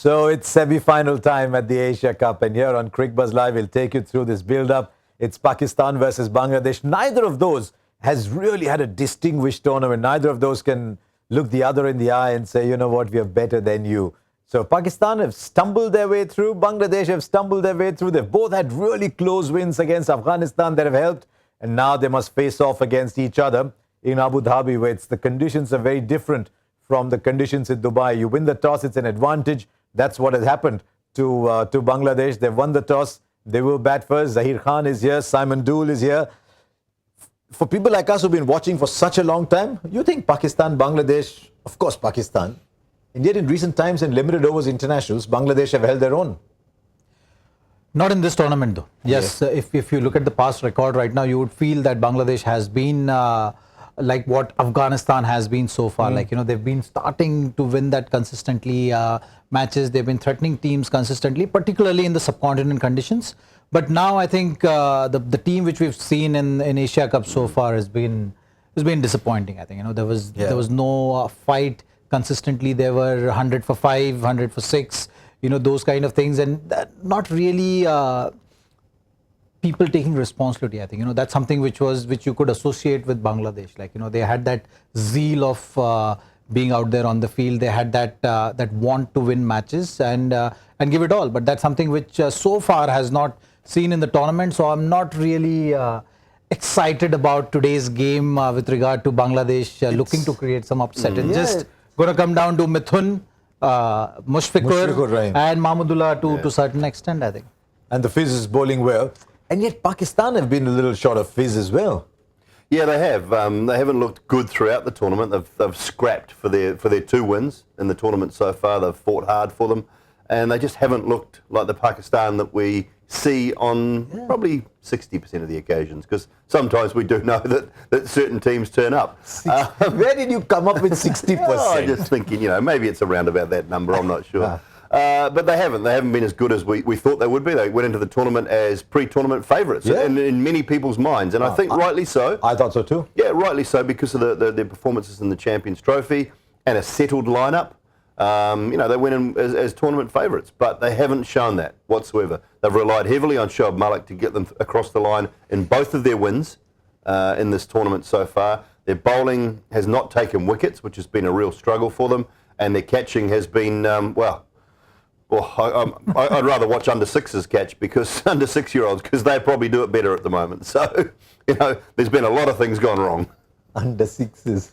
So it's semi-final time at the Asia Cup, and here on Cricbuzz Live, we'll take you through this build-up. It's Pakistan versus Bangladesh. Neither of those has really had a distinguished tournament. Neither of those can look the other in the eye and say, you know what, we are better than you. So Pakistan have stumbled their way through. Bangladesh have stumbled their way through. They've both had really close wins against Afghanistan that have helped. And now they must face off against each other in Abu Dhabi, where the conditions are very different from the conditions in Dubai. You win the toss, it's an advantage. That's what has happened to Bangladesh. They've won the toss. They will bat first. Zaheer Khan is here. Simon Doull is here. For people like us who've been watching for such a long time, you think Pakistan, Bangladesh, of course Pakistan. And yet in recent times in limited overs internationals, Bangladesh have held their own. Not in this tournament though. Yes, if you look at the past record right now, you would feel that Bangladesh has been like what Afghanistan has been so far. Like, you know, they've been starting to win that consistently matches. They've been threatening teams consistently, particularly in the subcontinent conditions. But now I think the team which we've seen in Asia Cup so far has been disappointing. I think, you know, there was no fight consistently. There were 100 for 5, 100 for 6. You know, those kind of things, and not really people taking responsibility. I think, you know, that's something which you could associate with Bangladesh. Like, you know, they had that zeal of being out there on the field. They had that want to win matches and give it all. But that's something which so far has not seen in the tournament. So I'm not really excited about today's game with regard to Bangladesh looking to create some upset. It's just going to come down to Mithun, Mushfiqur right, and Mahmudullah to a certain extent, I think. And the Fizz is bowling well. And yet Pakistan have been a little short of Fizz as well. Yeah, they have. They haven't looked good throughout the tournament. They've scrapped for their 2 wins in the tournament so far. They've fought hard for them. And they just haven't looked like the Pakistan that we see on probably 60% of the occasions, because sometimes we do know that certain teams turn up. Where did you come up with 60%? I'm just thinking, you know, maybe it's around about that number, I'm not sure. But they haven't been as good as we thought they would be. They went into the tournament as pre-tournament favourites in many people's minds, and I think rightly so. I thought so too. Yeah, rightly so, because of their performances in the Champions Trophy and a settled lineup. You know, they went in as tournament favourites, but they haven't shown that whatsoever. They've relied heavily on Shoaib Malik to get them across the line in both of their wins in this tournament so far. Their bowling has not taken wickets, which has been a real struggle for them, and their catching has been, I'd rather watch under 6s catch, because under 6-year-olds, because they probably do it better at the moment. So, you know, there's been a lot of things gone wrong. Under 6s.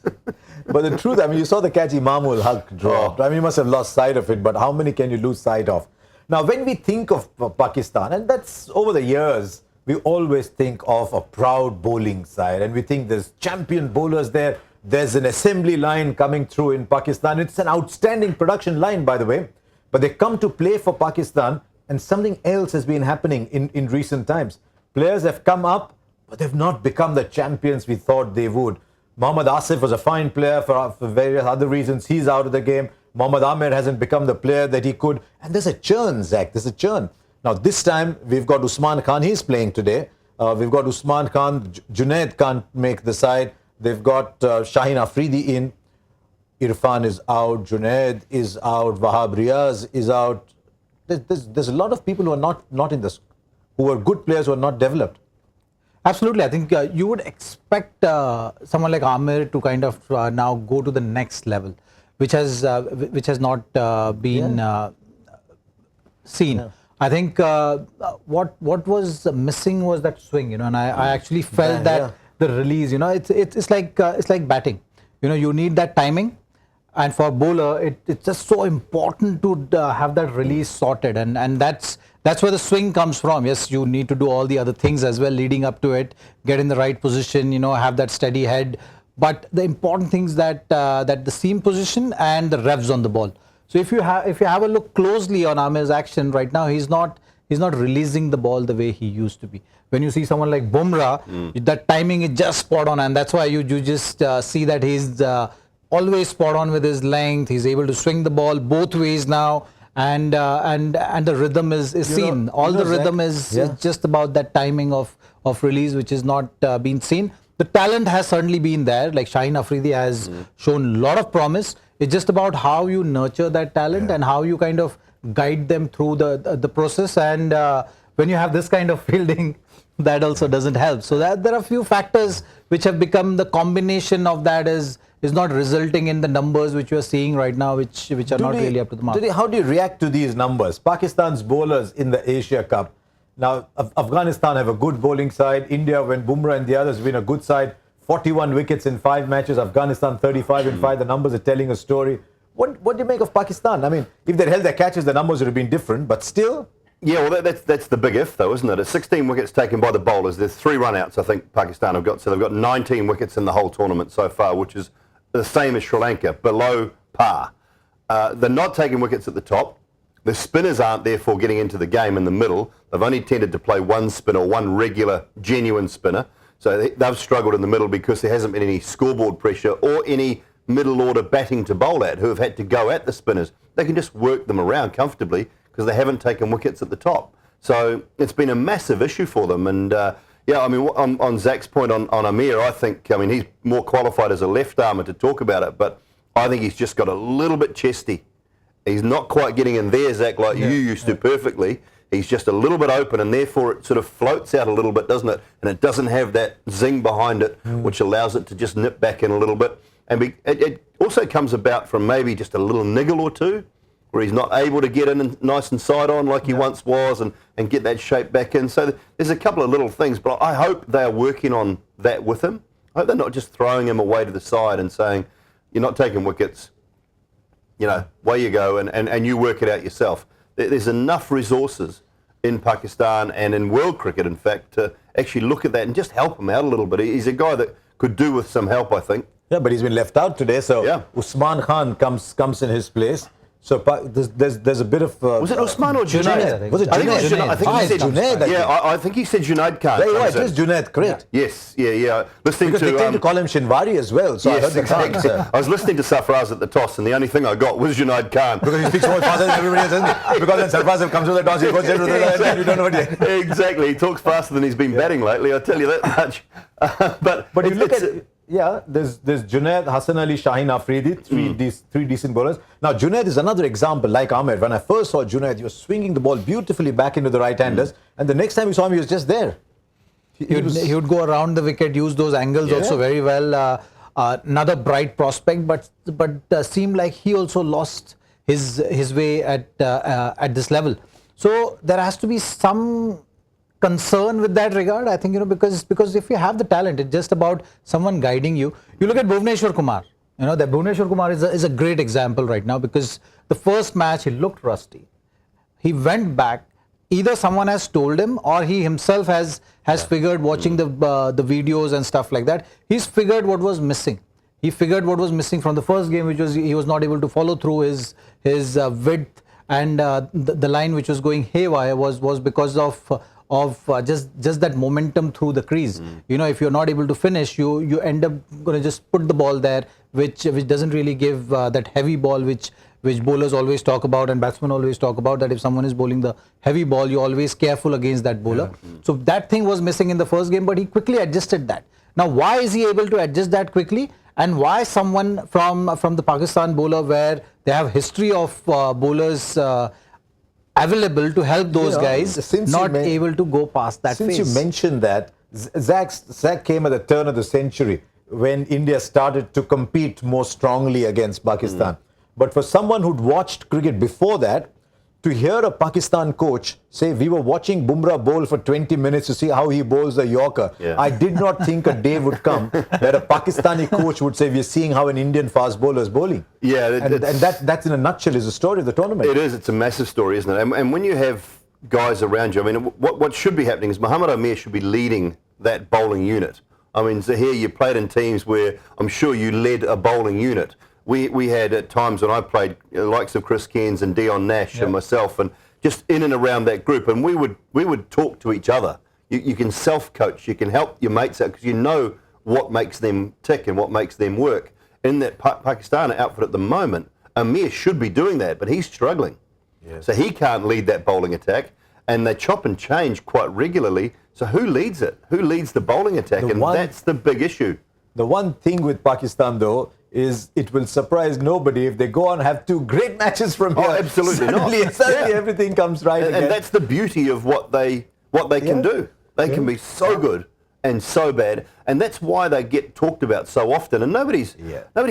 But the truth, I mean, you saw the catch Imamul Haq dropped. I mean, you must have lost sight of it, but how many can you lose sight of? Now, when we think of Pakistan, and that's over the years, we always think of a proud bowling side, and we think there's champion bowlers there. There's an assembly line coming through in Pakistan. It's an outstanding production line, by the way. But they come to play for Pakistan, and something else has been happening in recent times. Players have come up, but they've not become the champions we thought they would. Mohammad Asif was a fine player for various other reasons. He's out of the game. Mohammad Ahmed hasn't become the player that he could. And there's a churn, Zach. There's a churn. Now, this time, we've got Usman Khan. He's playing today. We've got Usman Khan. Junaid can't make the side. They've got Shaheen Afridi in. Irfan is out. Junaid is out. Wahab Riaz is out. There's a lot of people who are not in this, who are good players who are not developed. Absolutely. I think you would expect someone like Amir to kind of now go to the next level, which has not been seen. Yeah. I think what was missing was that swing, you know, and I actually felt that the release, you know, it's like batting. You know, you need that timing, and for a bowler, it's just so important to have that release sorted, and that's where the swing comes from. Yes, you need to do all the other things as well leading up to it, get in the right position, you know, have that steady head. But the important things that the seam position and the revs on the ball. So if you have a look closely on Amir's action right now, he's not releasing the ball the way he used to be. When you see someone like Bumrah, that timing is just spot on, and that's why you just see that he's always spot on with his length. He's able to swing the ball both ways now. And the rhythm is seen. All the rhythm is just about that timing of release, which is not been seen. The talent has certainly been there. Like Shaheen Afridi has shown a lot of promise. It's just about how you nurture that talent and how you kind of guide them through the process. And when you have this kind of fielding, that also doesn't help. So that there are a few factors which have become the combination of that is not resulting in the numbers which you are seeing right now, which are not really up to the mark. How do you react to these numbers? Pakistan's bowlers in the Asia Cup. Now, Afghanistan have a good bowling side. India, when Bumrah and the others win, a good side. 41 wickets in 5 matches. Afghanistan 35 in 5. The numbers are telling a story. What do you make of Pakistan? I mean, if they'd held their catches, the numbers would have been different, but still. Yeah, well, that's the big if, though, isn't it? It's 16 wickets taken by the bowlers. There's 3 run-outs, I think, Pakistan have got. So they've got 19 wickets in the whole tournament so far, which is the same as Sri Lanka, below par. They're not taking wickets at the top. The spinners aren't therefore getting into the game in the middle. They've only tended to play one spinner, one regular, genuine spinner. So they've struggled in the middle because there hasn't been any scoreboard pressure or any middle order batting to bowl at who have had to go at the spinners. They can just work them around comfortably because they haven't taken wickets at the top. So it's been a massive issue for them. And yeah, I mean, on Zach's point on Amir, I think, I mean, he's more qualified as a left-armer to talk about it, but I think he's just got a little bit chesty. He's not quite getting in there, Zach, like you used to perfectly. He's just a little bit open, and therefore it sort of floats out a little bit, doesn't it? And it doesn't have that zing behind it, which allows it to just nip back in a little bit. And it also comes about from maybe just a little niggle or two, where he's not able to get in nice and side on like he once was and get that shape back in. So there's a couple of little things, but I hope they are working on that with him. I hope they're not just throwing him away to the side and saying, you're not taking wickets, you know, away you go, and you work it out yourself. There's enough resources in Pakistan and in world cricket, in fact, to actually look at that and just help him out a little bit. He's a guy that could do with some help, I think. Yeah, but he's been left out today, so Usman Khan comes in his place. So there's a bit of... was it Usman or Junaid? Was it Junaid? I think he said Junaid. Yeah, I think he said Junaid Khan. Very right, it is Junaid, correct. Yes, yeah. Listening because they tend to call him Shinwari as well, so yes, exactly. I was listening to Sarfaraz at the toss, and the only thing I got was Junaid Khan. Because he speaks more faster than everybody else, doesn't he? Because when Sarfaraz comes to the toss, he goes into the you don't know what he... Exactly, he talks faster than he's been batting lately, I'll tell you that much. But you look at... Yeah, there's Junaid, Hassan Ali, Shaheen Afridi, three decent bowlers. Now, Junaid is another example, like Ahmed. When I first saw Junaid, he was swinging the ball beautifully back into the right-handers, and the next time you saw him, he was just there. He would go around the wicket, use those angles also very well. Another bright prospect, but seemed like he also lost his way at this level. So there has to be some concern with that regard, I think, because if you have the talent, it's just about someone guiding you. You look at Bhuvneshwar Kumar. That Bhuvneshwar Kumar is a great example right now, because the first match he looked rusty. He went back. Either someone has told him, or he himself has figured, watching the videos and stuff like that. He's figured what was missing. He figured what was missing from the first game, which was he was not able to follow through his width, and the line which was going haywire was because of just that momentum through the crease. If you're not able to finish, you end up going to just put the ball there, which doesn't really give that heavy ball which bowlers always talk about and batsmen always talk about, that if someone is bowling the heavy ball, you're always careful against that bowler. So that thing was missing in the first game, but he quickly adjusted that. Now, why is he able to adjust that quickly? And why someone from the Pakistan bowler, where they have history of bowlers available to help those guys, not able to go past that phase. Since you mentioned that, Zach came at the turn of the century when India started to compete more strongly against Pakistan. But for someone who'd watched cricket before that, to hear a Pakistan coach say, we were watching Bumrah bowl for 20 minutes to see how he bowls the Yorker. I did not think a day would come that a Pakistani coach would say, we're seeing how an Indian fast bowler is bowling. And that's in a nutshell is the story of the tournament. It is. It's a massive story, isn't it? And when you have guys around you, I mean, what should be happening is Mohammad Amir should be leading that bowling unit. I mean, Zaheer, you played in teams where I'm sure you led a bowling unit. We had at times when I played the likes of Chris Cairns and Dion Nash and myself, and just in and around that group, and we would talk to each other. You can self-coach, you can help your mates out because you know what makes them tick and what makes them work. In that Pakistan outfit at the moment, Amir should be doing that, but he's struggling. So he can't lead that bowling attack, and they chop and change quite regularly. So who leads it? Who leads the bowling attack? And that's the big issue. The one thing with Pakistan, though, is it will surprise nobody if they go on and have 2 great matches from here. Oh, absolutely suddenly, not. Suddenly everything comes right again. And that's the beauty of what they can do. They can be so good and so bad, and that's why they get talked about so often. And nobody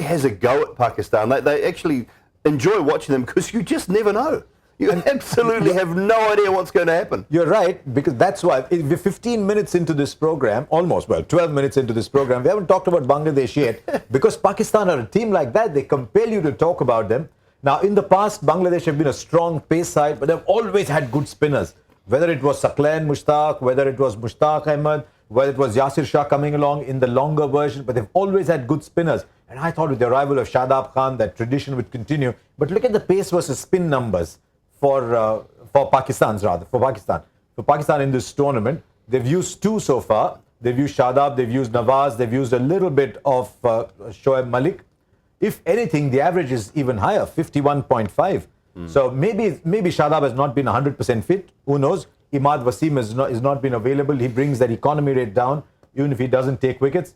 has a go at Pakistan. They actually enjoy watching them because you just never know. You absolutely have no idea what's going to happen. You're right, because that's why we're 15 minutes into this program, almost, 12 minutes into this program. We haven't talked about Bangladesh yet, because Pakistan are a team like that. They compel you to talk about them. Now, in the past, Bangladesh have been a strong pace side, but they've always had good spinners. Whether it was Saqlain Mushtaq, whether it was Mushtaq Ahmed, whether it was Yasir Shah coming along in the longer version, but they've always had good spinners. And I thought with the arrival of Shadab Khan, that tradition would continue. But look at the pace versus spin numbers for Pakistan in this tournament. They've used 2 so far. They've used Shadab, they've used Nawaz, they've used a little bit of Shoaib Malik. If anything, the average is even higher, 51.5. So maybe Shadab has not been 100% fit. Who knows? Imad Wasim has not been available. He brings that economy rate down, even if he doesn't take wickets.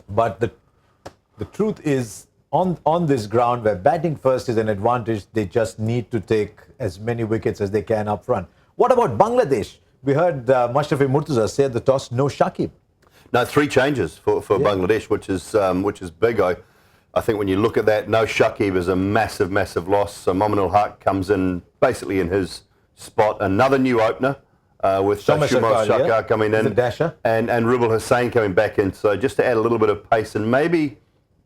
But the truth is, on this ground where batting first is an advantage, they just need to take as many wickets as they can up front. What about Bangladesh? We heard Mashrafi Murtaza say at the toss, no Shakib. No, 3 changes for Bangladesh, which is big. I think when you look at that, no Shakib is a massive, massive loss. So Mominul Haq comes in basically in his spot. Another new opener with Shumar Shakar coming in, and Rubal Hussain coming back in. So just to add a little bit of pace and maybe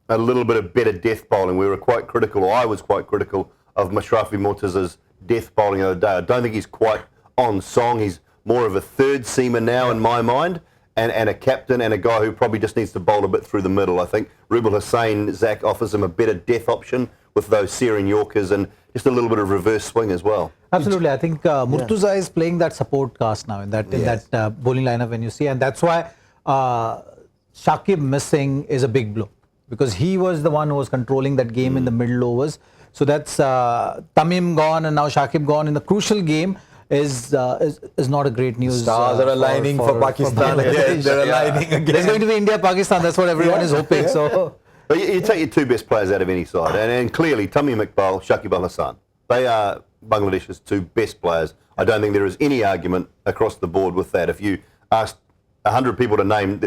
a little bit of better death bowling. We were quite critical, or I was quite critical, of Mashrafi Murtaza's death bowling the other day. I don't think he's quite on song. He's more of a third seamer now in my mind, and a captain and a guy who probably just needs to bowl a bit through the middle. I think Rubal Hussain, Zach, offers him a better death option with those searing Yorkers and just a little bit of reverse swing as well. Absolutely. I think Murtaza is playing that support cast now in that bowling lineup when you see, and that's why Shakib missing is a big blow, because he was the one who was controlling that game in the middle overs. So that's Tamim gone and now Shakib gone in the crucial game is not a great news. Stars are aligning for Pakistan again. They're aligning again. There's going to be India-Pakistan. That's what everyone is hoping. So, but you take your 2 best players out of any side, and clearly Tamim Iqbal, Shakib Al Hasan, they are Bangladesh's 2 best players. I don't think there is any argument across the board with that. If you asked 100 people to name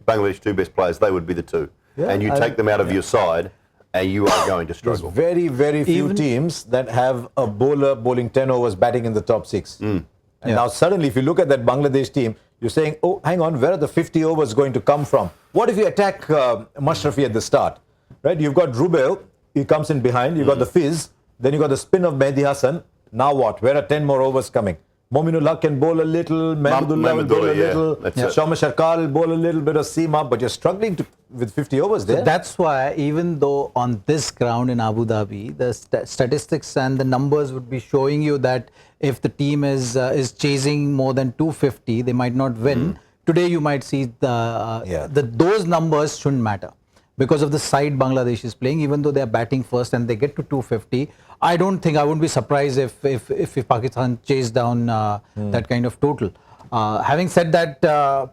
Bangladesh's 2 best players, they would be the 2. And you take them out of your side, and you are going to struggle. There's very, very few teams that have a bowler bowling 10 overs batting in the top 6. And now suddenly, if you look at that Bangladesh team, you're saying, oh, hang on, where are the 50 overs going to come from? What if you attack Mashrafi at the start? Right? You've got Rubel, he comes in behind, you've got the fizz, then you've got the spin of Mehdi Hassan. Now what? Where are 10 more overs coming? Mominul Haq can bowl a little, Mahmudullah will bowl a little, Shoma Sharkar will bowl a little bit of seam up, but you're struggling with 50 overs there. So that's why, even though on this ground in Abu Dhabi, the statistics and the numbers would be showing you that if the team is chasing more than 250, they might not win. Today you might see those numbers shouldn't matter because of the side Bangladesh is playing. Even though they are batting first and they get to 250, I wouldn't be surprised if Pakistan chase down that kind of total. Having said that,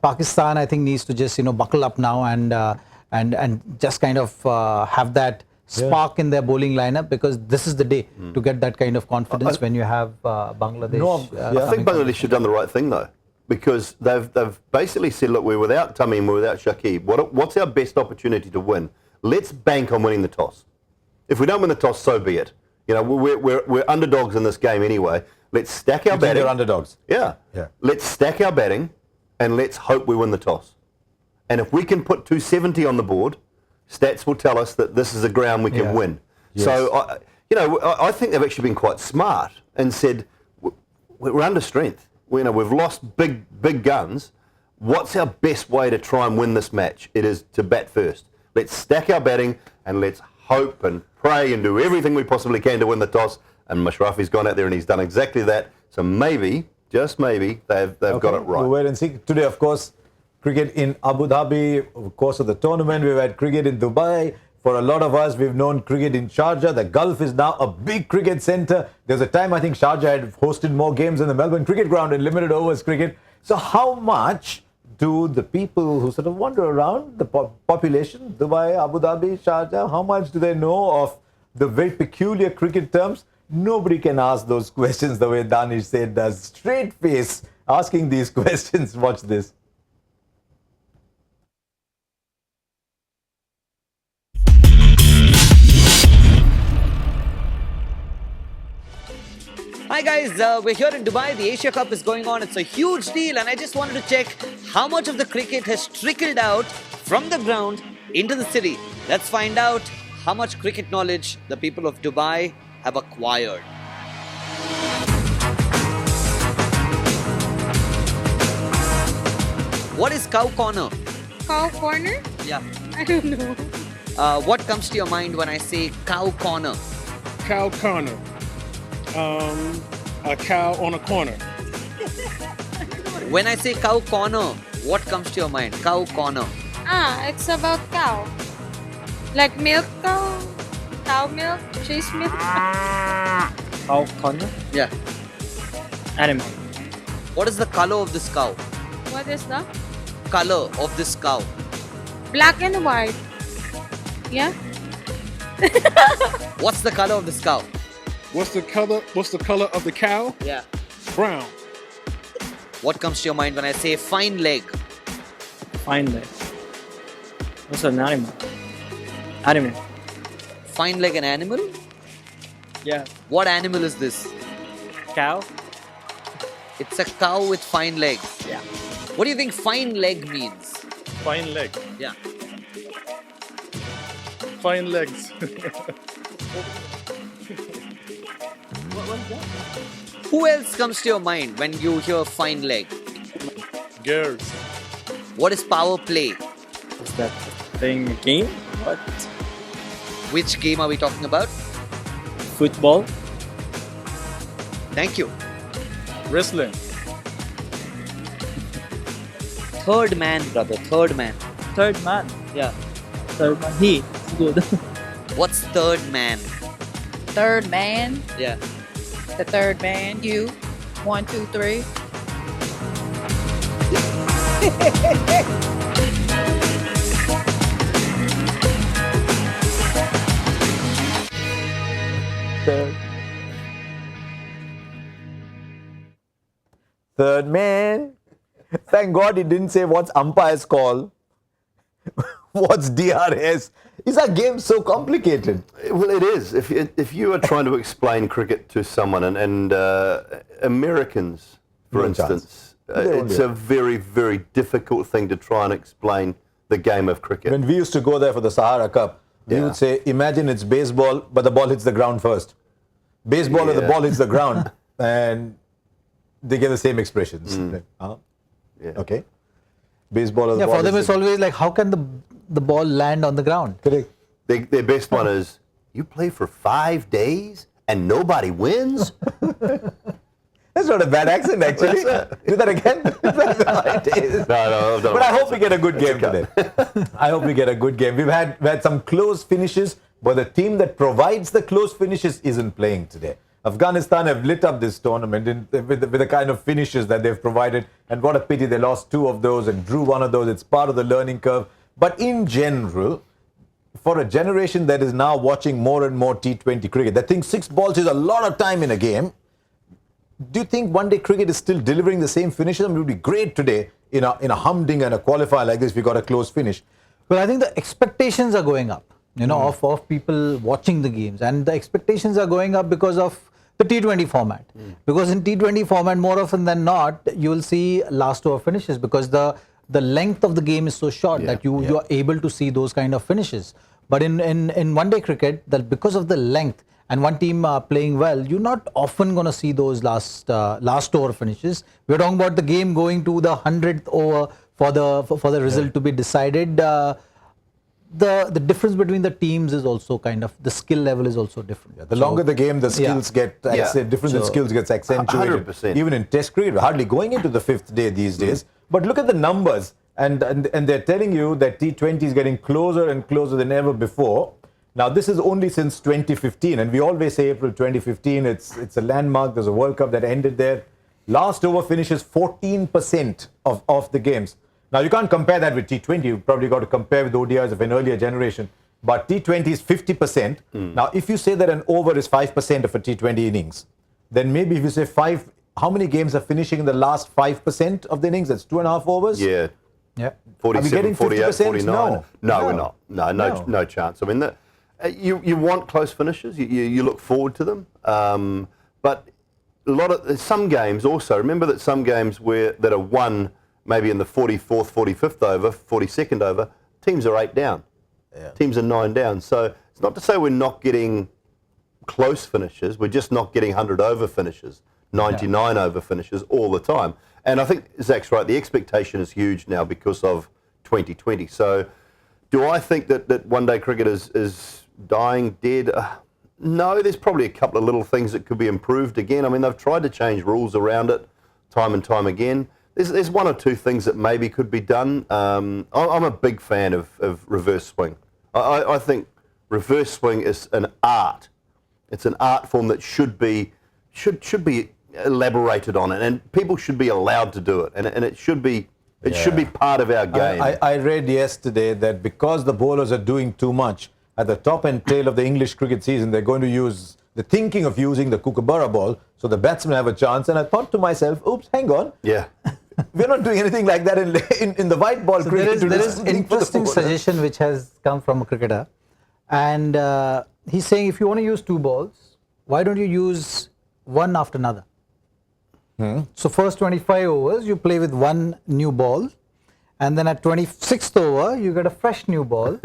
Pakistan I think needs to just buckle up now and just kind of have that spark in their bowling lineup, because this is the day to get that kind of confidence when you have Bangladesh. I think Bangladesh have done the right thing though, because they've basically said, look, we're without Tamim, we're without Shakib. What's our best opportunity to win? Let's bank on winning the toss. If we don't win the toss, so be it. We're underdogs in this game anyway. Let's stack our batting. They're underdogs. Yeah. Let's stack our batting and let's hope we win the toss. And if we can put 270 on the board, stats will tell us that this is a ground we can win. Yes. So, I think they've actually been quite smart and said, we're under strength. We've lost big guns. What's our best way to try and win this match? It is to bat first. Let's stack our batting and let's hope and pray and do everything we possibly can to win the toss. And Mashrafi's gone out there and he's done exactly that. So maybe, just maybe, they've got it right. We'll wait and see. Today, of course, cricket in Abu Dhabi, of course, of the tournament. We've had cricket in Dubai. For a lot of us, we've known cricket in Sharjah. The Gulf is now a big cricket centre. There's a time I think Sharjah had hosted more games than the Melbourne Cricket Ground in limited overs cricket. So how much to the people who sort of wander around, the population, Dubai, Abu Dhabi, Sharjah, how much do they know of the very peculiar cricket terms? Nobody can ask those questions the way Danish said does. Straight face asking these questions. Watch this. Hi guys, we're here in Dubai. The Asia Cup is going on. It's a huge deal, and I just wanted to check how much of the cricket has trickled out from the ground into the city. Let's find out how much cricket knowledge the people of Dubai have acquired. What is cow corner? Cow corner? Yeah. I don't know. What comes to your mind when I say cow corner? Cow corner. A cow on a corner. When I say cow corner, what comes to your mind? Cow corner. It's about cow. Like milk cow? Cow milk? Cheese milk? Cow corner? Yeah. Animal. What is the color of this cow? What is the? Color of this cow. Black and white. Yeah? What's the color of this cow? What's the color of the cow? Yeah. Brown. What comes to your mind when I say fine leg? Fine leg. What's an animal? Animal. Fine leg an animal? Yeah. What animal is this? Cow? It's a cow with fine legs. Yeah. What do you think fine leg means? Fine leg. Yeah. Fine legs. Who else comes to your mind when you hear fine leg? Girls. What is power play? Is that playing a game? What? Which game are we talking about? Football? Thank you. Wrestling. Third man, brother. Third man. Third man. Yeah. Third man. He. It's good. What's third man? Third man, Yeah. the third man, you. 1, 2, 3. Third man. Thank God he didn't say what's umpire's call. What's DRS? Is our game so complicated? Well, it is. If you are trying to explain cricket to someone, and Americans, for No chance. instance, They won't it's do a very, very difficult thing to try and explain the game of cricket. When we used to go there for the Sahara Cup, we Yeah. would say, imagine it's baseball, but the ball hits the ground first. Baseball or the Yeah. ball hits the ground. And they get the same expressions. Like, Yeah. Okay. Baseball or the Yeah, ball for them hits it's the always like, how can the ball land on the ground? Correct. Their best one is, you play for 5 days and nobody wins? That's not a bad accent, actually. Do that again. No, I've done But I it. hope we get a good game today. I hope we get a good game. We had some close finishes, but the team that provides the close finishes isn't playing today. Afghanistan have lit up this tournament with the kind of finishes that they've provided, and what a pity they lost 2 of those and drew 1 of those. It's part of the learning curve. But in general, for a generation that is now watching more and more T20 cricket, that thinks 6 balls is a lot of time in a game, do you think one day cricket is still delivering the same finishes? I mean, it would be great today in a humding and a qualifier like this. We got a close finish. Well, I think the expectations are going up, of people watching the games. And the expectations are going up because of the T20 format. Because in T20 format, more often than not, you will see last over finishes because the length of the game is so short that you are able to see those kind of finishes. But in one-day cricket, that because of the length and one team playing well, you're not often going to see those last over finishes. We're talking about the game going to the 100th over for the result to be decided. The difference between the teams is also kind of, the skill level is also different. The longer the game, the skills get difference in skills gets accentuated. 100%. Even in Test cricket, we're hardly going into the 5th day these days. But look at the numbers, and they're telling you that T20 is getting closer and closer than ever before. Now, this is only since 2015, and we always say April 2015. It's a landmark. There's a World Cup that ended there. Last over finishes 14% of the games. Now, you can't compare that with T20. You've probably got to compare with ODIs of an earlier generation. But T20 is 50%. Now, if you say that an over is 5% of a T20 innings, then maybe if you say how many games are finishing in the last 5% of the innings? That's 2.5 overs? Yeah. Yeah. 47, 48, 49. No, we're not. No chance. I mean, you want close finishes. You look forward to them. But some games also, remember that some games that are won maybe in the 44th, 45th over, 42nd over, teams are 8 down. Yeah. Teams are 9 down. So it's not to say we're not getting close finishes. We're just not getting 100 over finishes, 99 over finishes all the time. And I think Zach's right. The expectation is huge now because of 2020. So do I think that one-day cricket is dying, dead? No, there's probably a couple of little things that could be improved again. I mean, they've tried to change rules around it time and time again. There's one or two things that maybe could be done. I'm a big fan of reverse swing. I think reverse swing is an art. It's an art form that should be elaborated on it, and people should be allowed to do it, and it should be part of our game. I read yesterday that because the bowlers are doing too much at the top and tail of the English cricket season, they're going to use thinking of using the kookaburra ball so the batsmen have a chance. And I thought to myself, oops, hang on. Yeah. We're not doing anything like that in the white ball So cricket. there is interesting suggestion which has come from a cricketer, and he's saying if you want to use 2 balls, why don't you use one after another? So first 25 overs you play with one new ball, and then at 26th over you get a fresh new ball,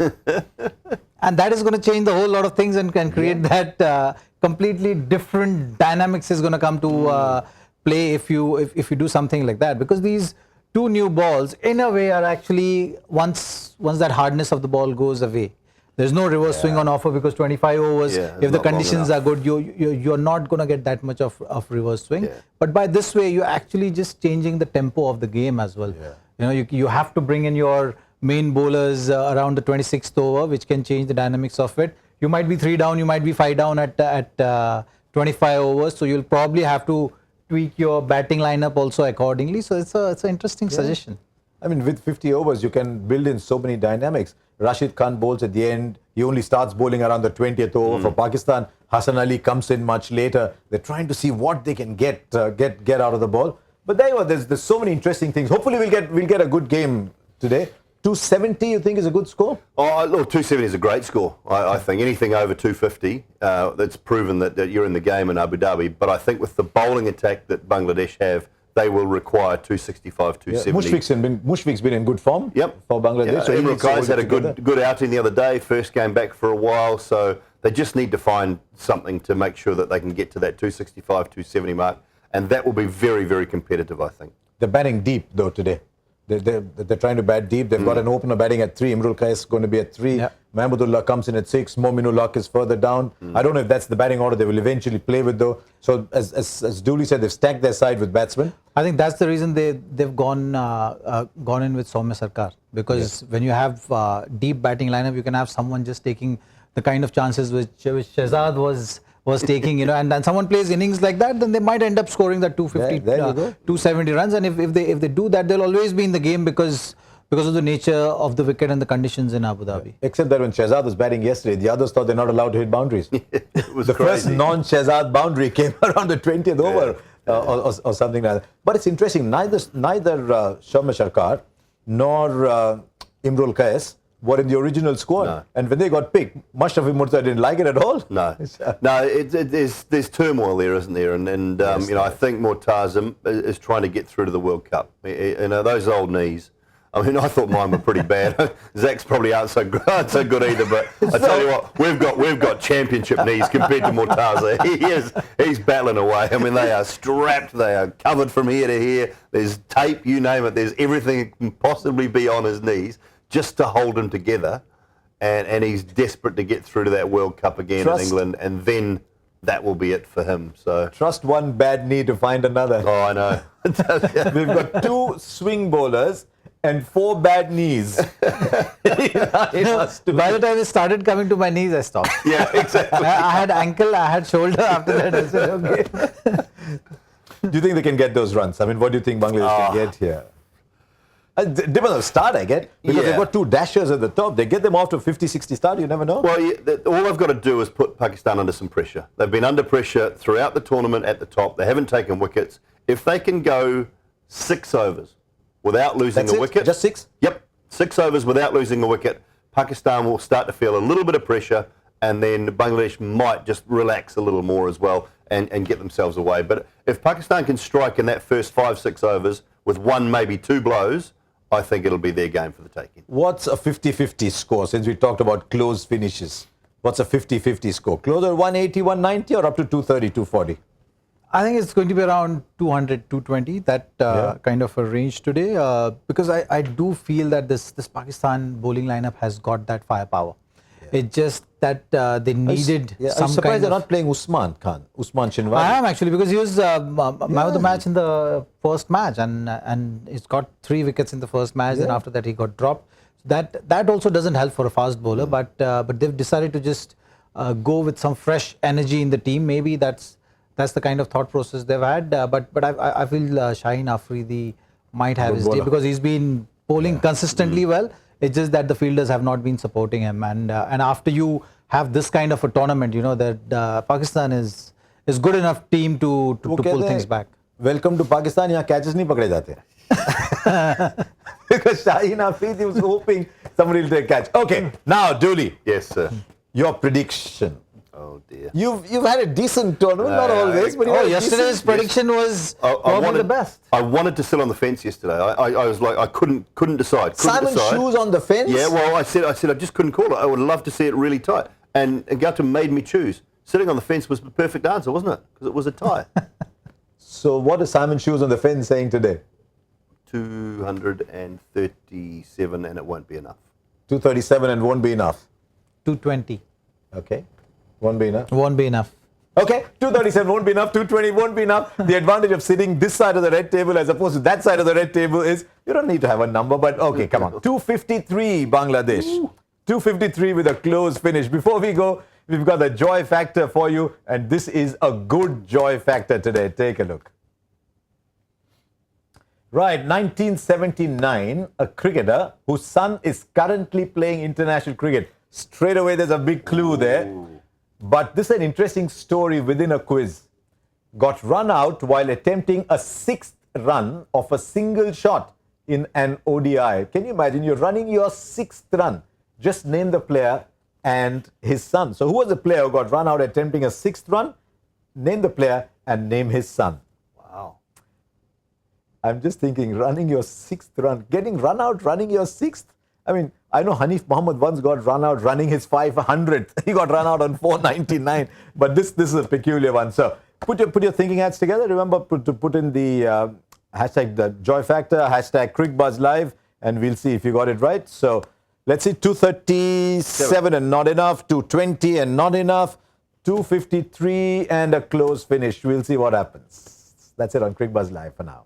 and that is going to change the whole lot of things and can create that completely different dynamics is going to come to play if you do something like that, because these 2 new balls in a way are actually once that hardness of the ball goes away, there's no reverse swing on offer, because 25 overs, if the conditions are good, you're not going to get that much of reverse swing. But by this way, you're actually just changing the tempo of the game as well. You know, you have to bring in your main bowlers around the 26th over, which can change the dynamics of it. You might be 3 down, you might be 5 down at 25 overs, so you'll probably have to tweak your batting lineup also accordingly. So it's an interesting suggestion. I mean, with 50 overs, you can build in so many dynamics. Rashid Khan bowls at the end. He only starts bowling around the 20th over for Pakistan. Hassan Ali comes in much later. They're trying to see what they can get out of the ball. But there you are. There's so many interesting things. Hopefully, we'll get a good game today. 270, you think, is a good score? Oh, look, 270 is a great score. I think anything over 250, that's proven that you're in the game in Abu Dhabi. But I think with the bowling attack that Bangladesh have, they will require 265, 270. Mushfiq's been in good form for Bangladesh. Yeah, so Imran Khan's had a good outing the other day, first game back for a while. So they just need to find something to make sure that they can get to that 265, 270 mark. And that will be very, very competitive, I think. They're batting deep, though, today. They're trying to bat deep. They've got an opener batting at 3. Imrul Qais is going to be at 3. Mahmudullah comes in at 6. Mominul Haq is further down. I don't know if that's the batting order they will eventually play with, though. So, as Doull said, they've stacked their side with batsmen. I think that's the reason they've gone in with Soumya Sarkar, because when you have deep batting lineup, you can have someone just taking the kind of chances which Shehzad was taking, you know, and someone plays innings like that, then they might end up scoring that 250, 270 runs. And if they do that, they'll always be in the game because of the nature of the wicket and the conditions in Abu Dhabi. Except that when Shehzad was batting yesterday, the others thought they're not allowed to hit boundaries. It was the crazy. first non-Shehzad boundary came around the 20th over or something like that. But it's interesting, neither Soumya Sarkar nor Imrul Qais were in the original squad. No. And when they got picked, Mashrafi Murtaza didn't like it at all. No, there's turmoil there, isn't there? And Yes, you know, I think Murtaza is trying to get through to the World Cup. You know, those old knees. I mean, I thought mine were pretty bad. Zach's probably aren't so good either. But I tell you what, we've got championship knees compared to Murtaza. He's battling away. I mean, they are strapped. They are covered from here to here. There's tape, you name it. There's everything that can possibly be on his knees just to hold him together. And he's desperate to get through to that World Cup again in England. And then that will be it for him. So trust one bad knee to find another. Oh, I know. We've got 2 swing bowlers and 4 bad knees. By the time it started coming to my knees, I stopped. Yeah, exactly. I had ankle, I had shoulder. After that, I said, okay. Do you think they can get those runs? I mean, what do you think Bangladesh can get here? Depends on the start, I get. Because they've got 2 dashers at the top. They get them off to 50-60 start, you never know. Well, all they've got to do is put Pakistan under some pressure. They've been under pressure throughout the tournament at the top. They haven't taken wickets. If they can go 6 overs without losing a wicket. Just 6? Yep. 6 overs without losing a wicket. Pakistan will start to feel a little bit of pressure, and then Bangladesh might just relax a little more as well and get themselves away. But if Pakistan can strike in that first 5-6 overs with 1, maybe 2 blows, I think it'll be their game for the taking. What's a 50-50 score, since we talked about close finishes? What's a 50-50 score? Closer to 180, 190 or up to 230, 240? I think it's going to be around 200, 220, that kind of a range today. Because I do feel that this Pakistan bowling lineup has got that firepower. It's just that they needed some I'm surprised kind they're of... not playing Usman Shinwari. I am actually, because he was man of the match in the first match, and he's got 3 wickets in the first match. Then after that he got dropped. That also doesn't help for a fast bowler. But they've decided to just go with some fresh energy in the team. Maybe that's the kind of thought process they've had. But I feel Shaheen Afridi might have his day, because he's been bowling consistently well. It's just that the fielders have not been supporting him, and after you have this kind of a tournament, you know that Pakistan is good enough team to pull things back. Welcome to Pakistan. Here catches नहीं पकड़े जाते. Because Shaheen Afridi was hoping somebody will take catch. Okay, now Dooley. Yes, sir. Your prediction. Oh dear. You've had a decent tournament, not always, but Yesterday's prediction was probably the best. I wanted to sit on the fence yesterday. I was like, I couldn't decide. Simon Shoes on the fence? Yeah, well, I said I just couldn't call it. I would love to see it really tight. And Gautam made me choose. Sitting on the fence was the perfect answer, wasn't it? Because it was a tie. So what is Simon Shoes on the fence saying today? 237 and it won't be enough. 237 and won't be enough. 220. Okay. Won't be enough. Won't be enough. Okay, 237 won't be enough, 220 won't be enough. The advantage of sitting this side of the red table as opposed to that side of the red table is you don't need to have a number, but okay, come on. 253 Bangladesh. Ooh. 253 with a close finish. Before we go, we've got the joy factor for you, and this is a good joy factor today. Take a look. Right, 1979, a cricketer whose son is currently playing international cricket. Straight away, there's a big clue there. But this is an interesting story within a quiz. Got run out while attempting a 6th run of a single shot in an ODI. Can you imagine? You're running your 6th run. Just name the player and his son. So who was the player who got run out attempting a 6th run? Name the player and name his son. Wow. I'm just thinking, running your 6th run, getting run out, running your 6th. I mean, I know Hanif Mohammed once got run out running his 500th. He got run out on 499. But this is a peculiar one. So put your thinking hats together. Remember to put in the hashtag the joy factor, hashtag Cricbuzz live, and we'll see if you got it right. So let's see, 237 and not enough, 220 and not enough, 253 and a close finish. We'll see what happens. That's it on Cricbuzz live for now.